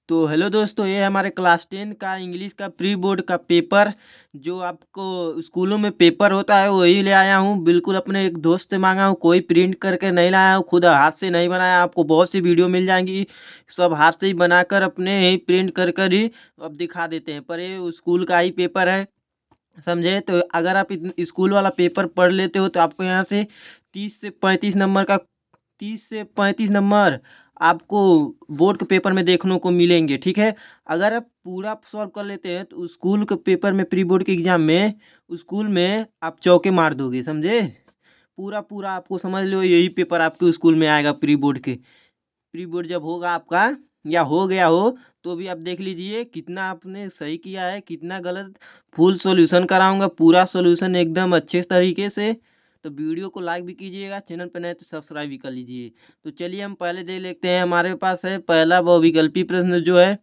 तो हेलो दोस्तों, ये है हमारे क्लास 10 का इंग्लिश का प्री बोर्ड का पेपर। जो आपको स्कूलों में पेपर होता है वही ले आया हूँ। बिल्कुल अपने एक दोस्त से मांगा हूँ, कोई प्रिंट करके नहीं लाया हूँ, खुद हाथ से नहीं बनाया। आपको बहुत सी वीडियो मिल जाएंगी, सब हाथ से ही बनाकर अपने ही प्रिंट कर कर ही अब दिखा देते हैं। पर ये स्कूल का ही पेपर है, समझे। तो अगर आप स्कूल वाला पेपर पढ़ लेते हो तो आपको यहाँ से 30 से 35 नंबर का 30 से 35 नंबर आपको बोर्ड के पेपर में देखने को मिलेंगे, ठीक है। अगर आप पूरा सॉल्व कर लेते हैं तो स्कूल के पेपर में, प्री बोर्ड के एग्जाम में, स्कूल में आप चौके मार दोगे, समझे। पूरा पूरा आपको समझ लो यही पेपर आपके स्कूल में आएगा प्री बोर्ड के। प्री बोर्ड जब होगा आपका या हो गया हो तो भी आप देख लीजिए कितना आपने सही किया है, कितना गलत। फुल सॉल्यूशन कराऊंगा, पूरा सॉल्यूशन एकदम अच्छे तरीके से। तो वीडियो को लाइक भी कीजिएगा, चैनल पर नए तो सब्सक्राइब भी कर लीजिए। तो चलिए हम पहले देख लेते हैं। हमारे पास है पहला बहुविकल्पी प्रश्न जो है,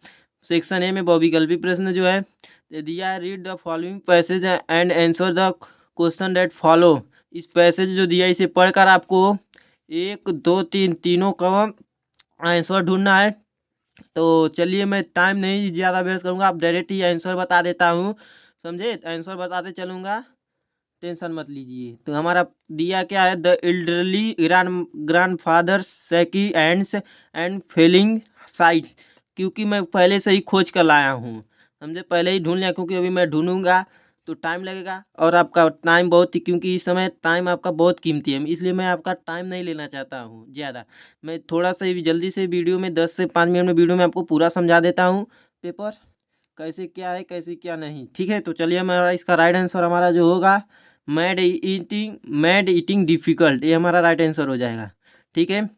सेक्शन ए में बहुविकल्पी प्रश्न जो है दे दिया है। Read the following passage and answer the question that follow. इस पैसेज जो दिया इसे पढ़कर आपको एक दो तीन तीनों का आंसर ढूंढना है। तो चलिए मैं टाइम नहीं ज़्यादा वेस्ट करूँगा, आप डायरेक्ट ही आंसर बता देता हूँ, समझे। आंसर बताते चलूँगा, टेंशन मत लीजिए। तो हमारा दिया क्या है, the elderly grandfather shaky hands and failing sights. क्योंकि मैं पहले से ही खोज कर लाया हूँ, समझे, पहले ही ढूंढ लिया। क्योंकि अभी मैं ढूंढूंगा तो टाइम लगेगा और आपका टाइम बहुत ही, क्योंकि इस समय टाइम आपका बहुत कीमती है, इसलिए मैं आपका टाइम नहीं लेना चाहता हूँ ज़्यादा। मैं थोड़ा सा ही जल्दी से वीडियो में 10 से 5 मिनट में वीडियो में आपको पूरा समझा देता हूँ पेपर कैसे क्या है, कैसे क्या नहीं, ठीक है। तो चलिए हमारा इसका राइट आंसर हमारा जो होगा, मैड ईटिंग डिफ़िकल्ट, ये हमारा राइट आंसर हो जाएगा, ठीक है।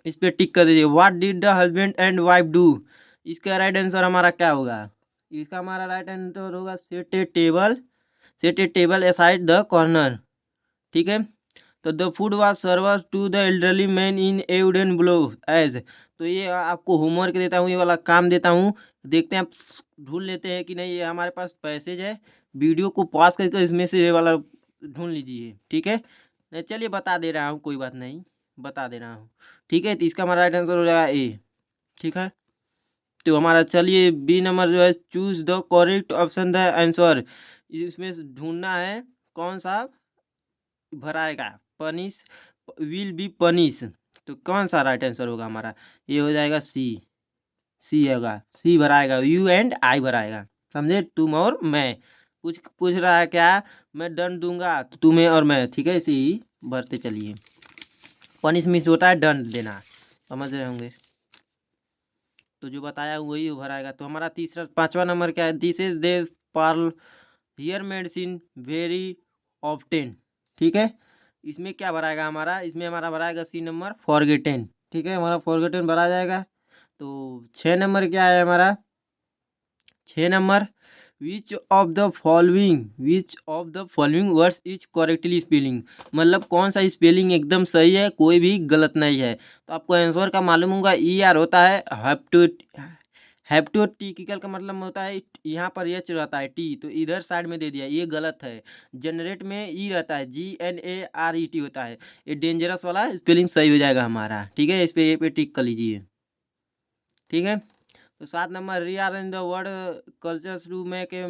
इस पे टिक कर दीजिए। What did the husband and wife do, इसका राइट आंसर हमारा क्या होगा। इसका हमारा राइट आंसर होगा set a table aside the corner, ठीक है। तो the food was serve to the elderly man in a wooden bowl as. तो ये आपको होमवर्क देता हूँ, ये वाला काम देता हूँ। देखते हैं आप ढूंढ लेते हैं कि नहीं। ये हमारे पास पैसेज है, वीडियो को पॉज करके इसमें से ये वाला ढूंढ लीजिए, ठीक है। नहीं, चलिए बता दे रहा हूँ, कोई बात नहीं, बता दे रहा हूँ, ठीक है। तो इसका हमारा राइट आंसर हो जाएगा ए, ठीक है। तो हमारा चलिए बी नंबर जो है, choose the correct option the answer. इसमें से ढूंढना है कौन सा भराएगा, पनिश विल बी पनिश। तो कौन सा राइट आंसर होगा हमारा, ये हो जाएगा सी। सी होगा, सी भराएगा, यू एंड आई भराएगा, समझे, तुम और मैं। कुछ पूछ रहा है क्या, मैं दंड दूंगा तो तुम्हें और मैं, ठीक है, इसे ही भरते चलिए। पनिश मीन्स होता है दंड देना, समझ रहे होंगे। तो जो बताया वही भराएगा। तो हमारा तीसरा पांचवा नंबर क्या है, this is the pearl here medicine very often, ठीक है। इसमें क्या भराएगा हमारा, इसमें हमारा भराएगा सी नंबर फॉरगेटेन, ठीक है, हमारा फॉरगेटेन भरा जाएगा। तो 6 नंबर क्या है हमारा, 6 number, which of the following words is correctly spelling. मतलब कौन सा स्पेलिंग एकदम सही है, कोई भी गलत नहीं है। तो आपको आंसर का मालूम होगा, ई आर होता है हैप्टोटिकिकल का मतलब होता है, यहाँ पर एच रहता है टी, तो इधर साइड में दे दिया, ये गलत है। जनरेट में ई रहता है, GNARET होता है, ये डेंजरस वाला स्पेलिंग सही हो जाएगा हमारा, ठीक है। इस पे ये पे टिक कर लीजिए, ठीक है। तो 7 number, rearrange the word cultures to make a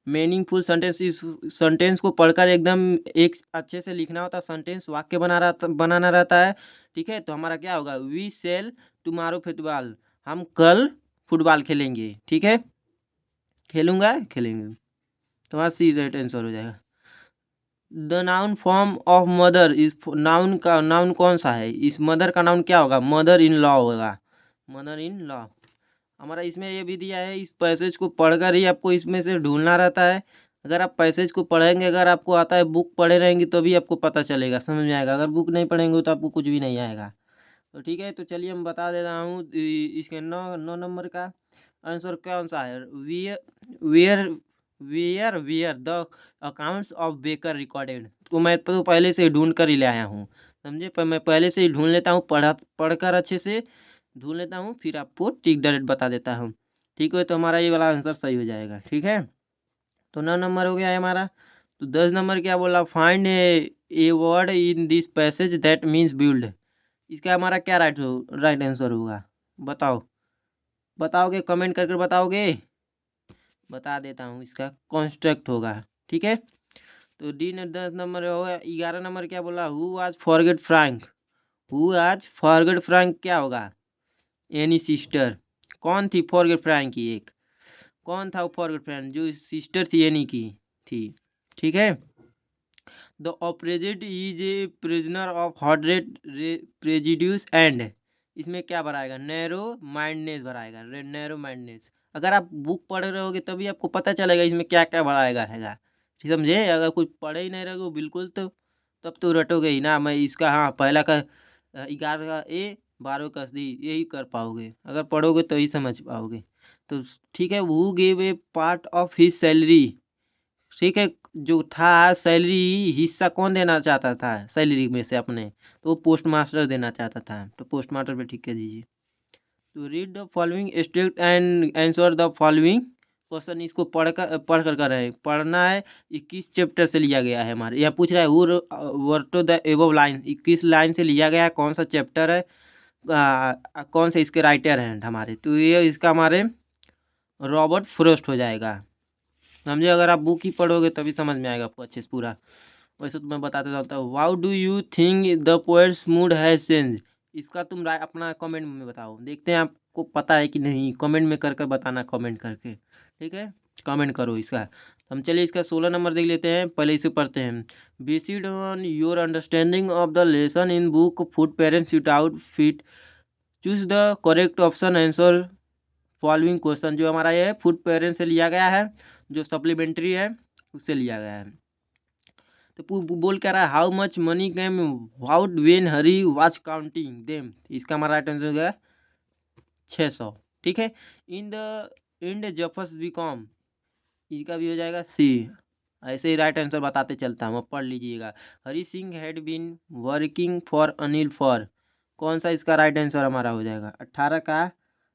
meaningful sentence. इस सेंटेंस को पढ़कर एकदम एक अच्छे से लिखना होता है, सेंटेंस वाक्य बनाना रहता है, ठीक है। तो हमारा क्या होगा, वी सेल टुमारो फुटबॉल, हम कल फुटबॉल खेलेंगे, ठीक है, खेलेंगे। तो हमारा सी राइट आंसर हो जाएगा। The noun form of mother is, noun का नाउन कौन सा है, इस मदर का नाउन क्या होगा, मदर इन लॉ होगा, मदर इन लॉ। हमारा इसमें ये भी दिया है, इस पैसेज को पढ़कर ही आपको इसमें से ढूंढना रहता है। अगर आप पैसेज को पढ़ेंगे, अगर आपको आता है, बुक पढ़े रहेंगे तो भी आपको पता चलेगा, समझ में आएगा। अगर बुक नहीं पढ़ेंगे तो आपको कुछ भी नहीं आएगा। तो ठीक है, तो चलिए हम बता दे रहा हूँ इसके 9 नंबर का आंसर कौन सा है। Wear wear wear wear the accounts of baker recorded. तो मैं तो पहले से ही ढूंढ कर ही ले आया हूँ, समझे। पर मैं पहले से ही ढूंढ लेता हूँ, पढ़कर अच्छे से ढूंढ लेता हूँ, फिर आपको टिक डायरेक्ट बता देता हूँ, ठीक है। तो हमारा ये वाला आंसर सही हो जाएगा, ठीक है। तो 9 नंबर हो गया है हमारा। तो 10 नंबर क्या बोला, find a word in this passage that means build. इसका हमारा क्या राइट आंसर होगा, बताओ। बताओगे? कमेंट करके बताओगे? बता देता हूँ, इसका कॉन्स्ट्रक्ट होगा। ठीक है, तो डी ने 10 नंबर होगा। 11 नंबर क्या बोला? Who was Margot Frank. Who was Margot Frank क्या होगा? Anne sister. कौन थी फॉरगेट फ्रैंक की? एक कौन था वो फॉरगेट फ्रैंक? जो सिस्टर थी एनी की थी। ठीक है, the opposite is a prisoner of hot prejudices and, इसमें क्या भराएगा? नैरो माइंडनेस भराएगा, नैरो माइंडनेस। अगर आप बुक पढ़ रहे होगे तभी आपको पता चलेगा इसमें क्या क्या भराएगा हैगा। ठीक समझे? अगर कुछ पढ़े ही नहीं रहोगे बिल्कुल, तो तब तो रटोगे ही ना। मैं इसका, हाँ, पहला का 11 का ए, 12 का सी, यही कर पाओगे। अगर पढ़ोगे तो ही समझ पाओगे। तो ठीक है, who give a part of his salary. ठीक है, जो था सैलरी हिस्सा कौन देना चाहता था सैलरी में से अपने? तो वो पोस्ट मास्टर देना चाहता था, तो पोस्ट मास्टर पे ठीक कर दीजिए। तो read the following state and answer the following question. इसको पढ़ कर है, पढ़ना है। 21 चैप्टर से लिया गया है हमारे यहाँ। पूछ रहा है verto the above line, 21 line से लिया गया है। कौन सा चैप्टर है? कौन से इसके राइटर हैं हमारे? तो ये इसका हमारे रॉबर्ट फ्रोस्ट हो जाएगा। समझे? अगर आप बुक ही पढ़ोगे तभी समझ में आएगा आपको अच्छे से पूरा। वैसे तो मैं बताते जाता हूँ। How do you think the poets mood has change, इसका तुम राय अपना कमेंट में बताओ। देखते हैं आपको पता है कि नहीं, कमेंट में करके बताना, कमेंट करके। ठीक है, कमेंट करो इसका। हम चलिए इसका 16 नंबर देख लेते हैं, पहले इसे पढ़ते हैं। Based on your understanding of the lesson in book food parents shoot out fit, choose the correct option, answer following question. जो हमारा ये फूड पेरेंट्स से लिया गया है, जो सप्लीमेंट्री है उससे लिया गया है। तो बोल कह रहा है how much money came out when Hari was counting them. इसका हमारा राइट आंसर हो गया 600। ठीक है, इन द इंड जफस बी कॉम, इसका भी हो जाएगा सी। ऐसे ही राइट आंसर बताते चलता हूँ, अब पढ़ लीजिएगा। Hari Singh had been working for Anil for, कौन सा इसका राइट आंसर हमारा हो जाएगा? 18 का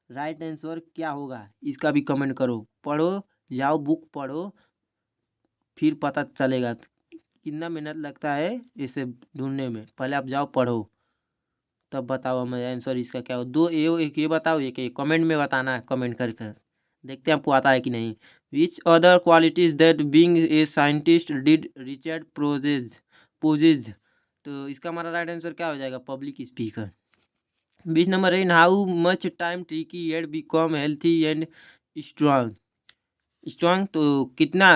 राइट आंसर क्या होगा? इसका भी कमेंट करो। पढ़ो, जाओ बुक पढ़ो, फिर पता चलेगा कितना मेहनत लगता है इसे ढूंढने में। पहले आप जाओ पढ़ो, तब बताओ हमें आंसर इसका क्या हो। दो ये, एक ये बताओ, एक ये कमेंट में बताना है, कमेंट करके देखते हैं आपको आता है कि नहीं। Which other qualities that being a scientist did Richard possess, तो इसका हमारा राइट आंसर क्या हो जाएगा? Public speaker. 20 नंबर है, in how much time tricky yet become healthy and strong. Strong तो कितना,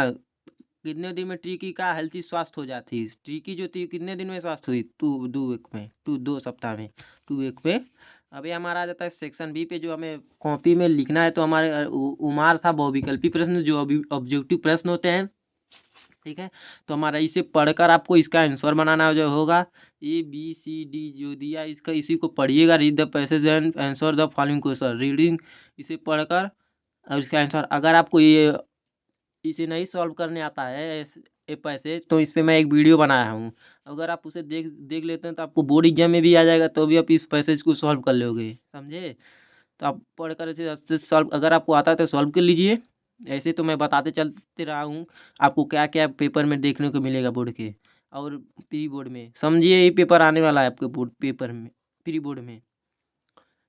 कितने दिन में ट्रिकी का हेल्थी स्वास्थ्य हो जाती है? ट्रिकी जो थी कितने दिन में स्वास्थ्य हुई? 2 वीक में, 2 सप्ताह में, 2 वीक में। अभी हमारा आ जाता है सेक्शन बी पे, जो हमें कॉपी में लिखना है। तो हमारे उमार था बहुविकल्पी प्रश्न, जो अभी ऑब्जेक्टिव प्रश्न होते हैं। ठीक है, तो हमारा इसे पढ़कर आपको इसका आंसर बनाना जो होगा, ABCD जो दिया इसका, इसी को पढ़िएगा। Read the passage and answer the following question, reading, इसे पढ़कर और इसका आंसर। अगर आपको ये इसे नहीं सॉल्व करने आता है ये पैसेज, तो इस पर मैं एक वीडियो बनाया हूँ। अगर आप उसे देख देख लेते हैं तो आपको बोर्ड एग्जाम में भी आ जाएगा, तो भी आप इस पैसेज को सॉल्व कर लोगे। समझे? तो आप पढ़कर इसे अच्छे से सॉल्व, अगर आपको आता है तो सॉल्व कर लीजिए। ऐसे तो मैं बताते चलते रहा हूँ आपको क्या क्या पेपर में देखने को मिलेगा बोर्ड के और प्री बोर्ड में। समझिए, ये पेपर आने वाला है आपके बोर्ड पेपर में, प्री बोर्ड में।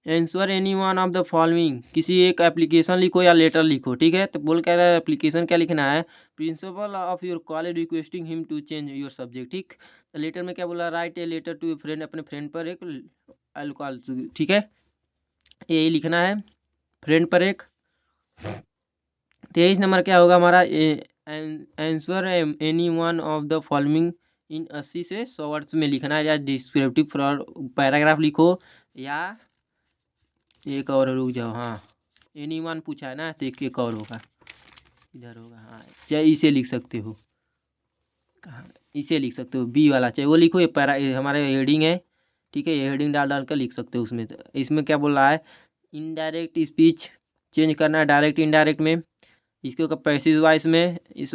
Answer any one of the following, किसी एक एप्लीकेशन लिखो या लेटर लिखो। ठीक है, तो बोल कह रहा है एप्लीकेशन क्या लिखना है? Principal of your college requesting him to change your subject. ठीक, तो लेटर में क्या बोला? Write a letter to a friend, अपने फ्रेंड पर एक अल्कोहल। ठीक है, यही लिखना है, फ्रेंड पर एक। 23 नंबर क्या होगा हमारा? Answer any one of the following in 80 से 100 वर्ड्स में लिखना है, या डिस्क्रिप्टिव पैराग्राफ लिखो, या एक और रुक जाओ। हाँ, एनी वन पूछा है ना, तो एक और होगा, इधर होगा। हाँ, चाहे इसे लिख सकते हो, कहाँ इसे लिख सकते हो, बी वाला चाहे वो लिखो। ये हमारे हेडिंग है। ठीक है, ये हेडिंग डाल डाल कर लिख सकते हो उसमें। तो इसमें क्या बोल रहा है? इनडायरेक्ट स्पीच चेंज करना है डायरेक्ट इनडायरेक्ट में। इसके पैसिव वॉइस में इस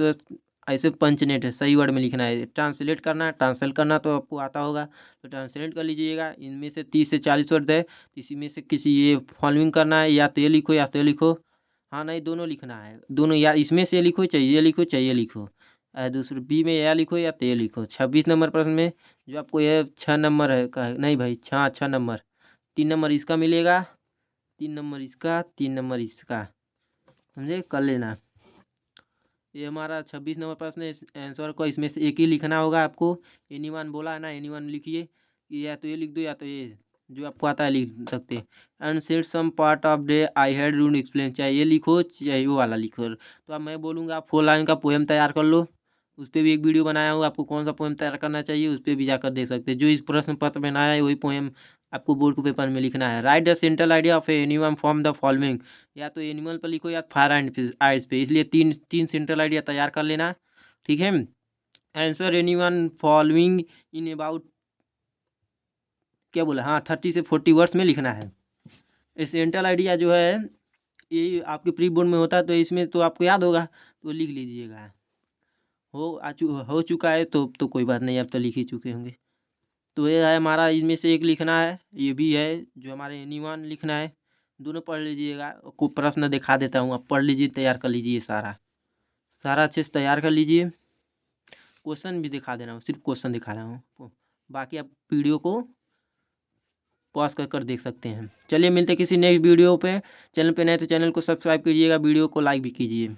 ऐसे पंचनेट है, सही वर्ड में लिखना है। ट्रांसलेट करना है, ट्रांसलेट करना तो आपको आता होगा, तो ट्रांसलेट कर लीजिएगा। इनमें से 30 से 40 वर्ड है, तो इसी में से किसी ये फॉलोइंग करना है, या तो ये लिखो या तो ये लिखो। हाँ, नहीं, दोनों लिखना है, दोनों, या इसमें से लिखो, चाहिए लिखो, चाहिए लिखो। दूसरे बी में या लिखो या तो ये लिखो। 26 नंबर प्रश्न में जो आपको ये 6 नंबर है नहीं भाई, 6 नंबर, 3 नंबर इसका मिलेगा, 3 नंबर इसका, 3 नंबर इसका, समझे, कर लेना। ये हमारा 26 नंबर प्रश्न है। इस आंसर को इसमें से एक ही लिखना होगा आपको। एनीवन बोला है ना, एनीवन लिखिए, या तो ये लिख दो या तो ये जो आपको आता है लिख सकते हैं। And set some part of day I had rude explain, चाहे ये लिखो चाहे वो वाला लिखो। तो अब मैं बोलूँगा आप 4 लाइन का पोएम तैयार कर लो। उस पर भी एक वीडियो बनाया हूँ, आपको कौन सा पोएम तैयार करना चाहिए उस पर भी जाकर देख सकते हैं। जो इस प्रश्न पत्र में आया है वही पोएम आपको बोर्ड के पेपर में लिखना है। Right the central idea of anyone from the following, या तो एनिमल पर लिखो या फायर एंड आइज पे, इसलिए तीन तीन सेंट्रल आइडिया तैयार कर लेना, ठीक है। Answer anyone following in about, क्या बोला, हाँ 30 से 40 वर्ड्स में लिखना है। इस सेंट्रल आइडिया जो है ये आपके प्री बोर्ड में होता है, तो इसमें तो आपको याद होगा, तो लिख लीजिएगा। हो चुका है तो कोई बात नहीं, अब तो लिख ही चुके होंगे। तो ये है हमारा, इसमें से एक लिखना है, ये भी है जो हमारे एनीवन लिखना है। दोनों पढ़ लीजिएगा, को प्रश्न दिखा देता हूँ, आप पढ़ लीजिए, तैयार कर लीजिए, सारा सारा अच्छे से तैयार कर लीजिए। क्वेश्चन भी दिखा दे रहा हूँ, सिर्फ क्वेश्चन दिखा रहा हूँ, बाकी आप वीडियो को पॉज कर देख सकते हैं। चलिए मिलते हैं किसी नेक्स्ट वीडियो पे। चैनल पे नए तो चैनल को सब्सक्राइब कीजिएगा, वीडियो को लाइक भी कीजिए।